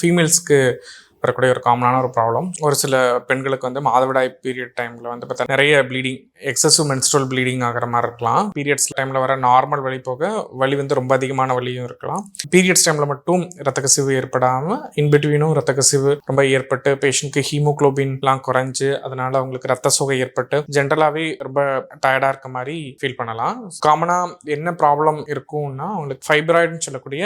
ஃபீமேல்ஸ்க்கு வரக்கூடிய ஒரு காமனான ஒரு ப்ராப்ளம். ஒரு சில பெண்களுக்கு வந்து மாதவிடாய் பீரியட் டைமில் வந்து பார்த்தா நிறைய ப்ளீடிங், எக்ஸசிவ் மென்ஸ்ட்ரல் ப்ளீடிங் ஆகிற மாதிரி இருக்கலாம். பீரியட்ஸ் டைமில் வர நார்மல் வலி போக வலி வந்து ரொம்ப அதிகமான வலியும் இருக்கலாம். பீரியட்ஸ் டைமில் மட்டும் இரத்த கசிவு ஏற்படாமல் இன்பிட்வீனும் இரத்த கசிவு ரொம்ப ஏற்பட்டு பேஷண்ட்க்கு ஹீமோக்ளோபின்லாம் குறைஞ்சு அதனால அவங்களுக்கு ரத்த சோகை ஏற்பட்டு ஜென்ரலாகவே ரொம்ப டயர்டாக இருக்க மாதிரி ஃபீல் பண்ணலாம். காமனாக என்ன ப்ராப்ளம் இருக்கும்னா அவங்களுக்கு ஃபைப்ராய்டுன்னு சொல்லக்கூடிய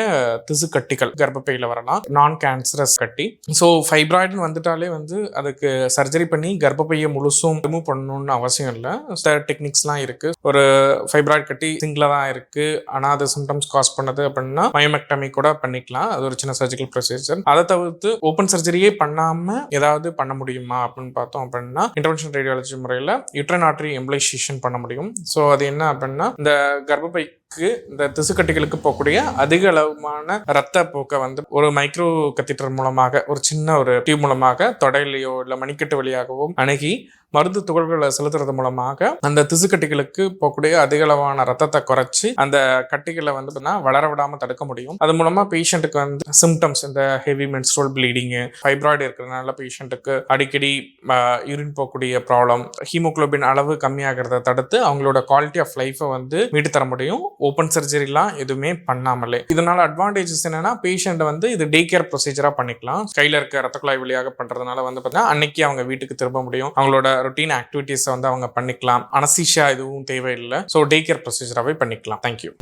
திசு கட்டிகள் கர்ப்பப்பையில் வரலாம். நான் கேன்சரஸ் கட்டி. ஸோ ஃபைப்ராய்டுன்னு வந்துட்டாலே வந்து அதுக்கு சர்ஜரி பண்ணி கர்ப்பப்பையை முழுசும் ரிமூவ் பண்ணணும்னு அவசியம் இல்லை. சில டெக்னிக்ஸ்லாம் இருக்குது. ஒரு ஃபைப்ராய்டு கட்டி சிங்கிளாக தான் இருக்குது, ஆனால் அது சிம்டம்ஸ் காஸ் பண்ணுது அப்படின்னா மயோமெக்டமி கூட பண்ணிக்கலாம். அது ஒரு சின்ன சர்ஜிக்கல் ப்ரொசீஜர். அதை தவிர்த்து ஓப்பன் சர்ஜரியே பண்ணாமல் ஏதாவது பண்ண முடியுமா அப்படின்னு பார்த்தோம் அப்படின்னா இன்டர்வென்ஷன் ரேடியாலஜி முறையில் யூட்ரைன் ஆர்டரி எம்பலைசேஷன் பண்ண முடியும். ஸோ அது என்ன அப்படின்னா இந்த கர்ப்பப்பை இந்த திசுக்கட்டிகளுக்கு போகக்கூடிய அதிக அளவுமான ரத்த போக்கை வந்து ஒரு மைக்ரோ கத்தீட்டர் மூலமாக ஒரு சின்ன ஒரு டியூப் மூலமாக தொடையிலையோ இல்லை மணிக்கட்டு வழியாகவும் அணுகி மருந்து துகள்களை செலுத்துறது மூலமாக அந்த திசுக்கட்டிகளுக்கு போகக்கூடிய அதிக அளவான ரத்தத்தை குறைச்சி அந்த கட்டிகளை வந்து வளர விடாம தடுக்க முடியும். அது மூலமா பேஷண்ட்டுக்கு வந்து சிம்டம்ஸ் இந்த ஹெவி மென்ஸ்ட்ரல் ப்ளீடிங்கு, ஃபைப்ராய்டு இருக்கிறதுனால பேஷண்ட்டுக்கு அடிக்கடி யூரின் போகக்கூடிய ப்ராப்ளம், ஹீமோக்ளோபின் அளவு கம்மியாகிறத தடுத்து அவங்களோட குவாலிட்டி ஆஃப் லைஃபை வந்து மீட்டு தர முடியும் ஓப்பன் சர்ஜரிலாம் எதுவுமே பண்ணாமலே. இதனால அட்வான்டேஜஸ் என்னன்னா பேஷண்ட் வந்து இது டே கேர் ப்ரொசீஜரா பண்ணிக்கலாம். கையில இருக்க ரத்த குழாய் வழியாக பண்றதுனால வந்து பார்த்தீங்கன்னா அன்னைக்கு அவங்க வீட்டுக்கு திரும்ப முடியும். அவங்களோட ரொட்டீன் ஆக்டிவிட்டீஸை வந்து அவங்க பண்ணிக்கலாம். அனஸ்தீசியா எதுவும் தேவையில்லை. ஸோ டே கேர் ப்ரொசீஜராகவே பண்ணிக்கலாம். தேங்க்யூ.